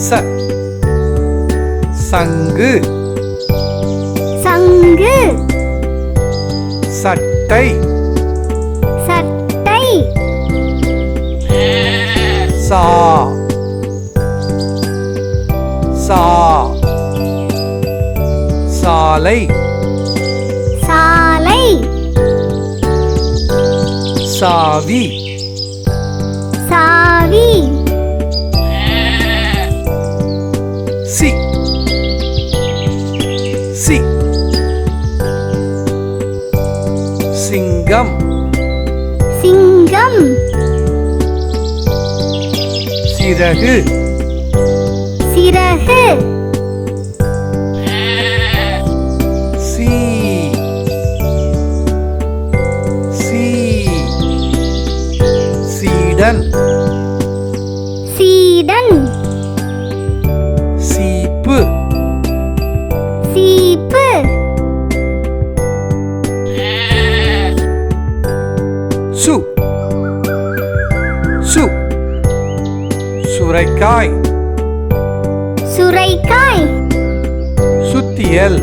ச சங்கு சங்கு சட்டை சட்டை சா சா சாலை சாலை சாவி சாவி சி சி சிங்கம் சிங்கம் சிறகு சிறகு சி சி சீடன் சீடன் சீப்பு சீப்பு சு சு சுரைக்காய் சுரைக்காய் சுத்தியல்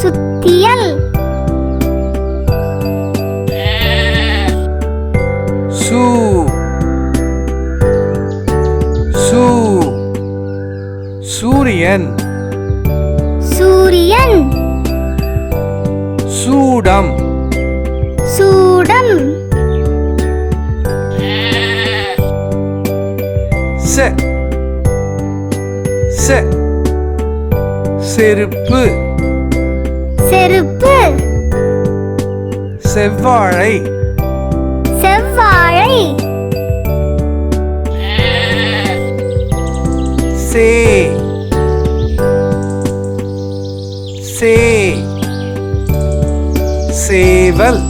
சுத்தியல் சு சு சூரியன் சூரியன் சூடம் சூடம் செ செ செருப்பு செருப்பு செவ்வாழை செவ்வாழை சே சே சேவல்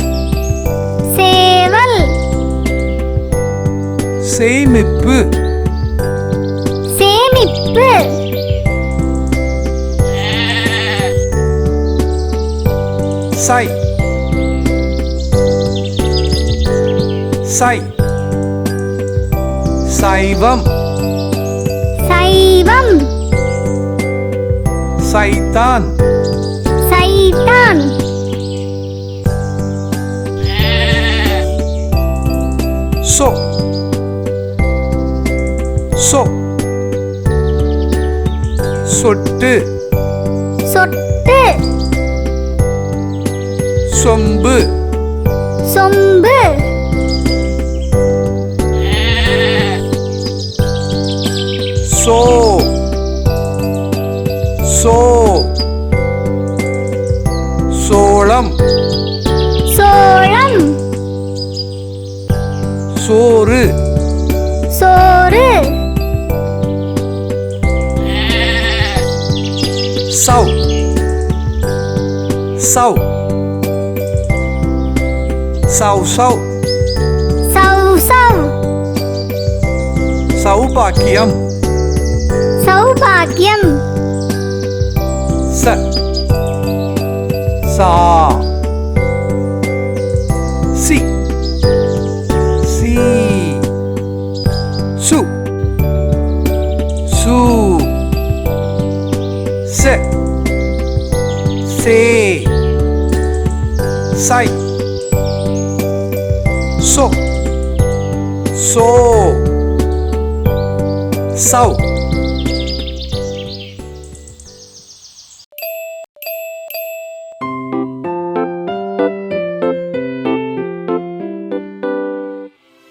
சேவல் சேமிப்பு சேமிப்பு சை சை சைவம் சைவம் சைத்தான் சைத்தான் சோ சோ சொட்டு சொட்டு சொம்பு சொம்பு சோ சோ சோளம் சோளம் சோறு சோறு சௌ சௌ சௌ சௌ சௌ சௌ சௌபாக்கியம் சௌபாக்கியம் ச சா சி சி சு சு செ சே சை சோ சோ சௌ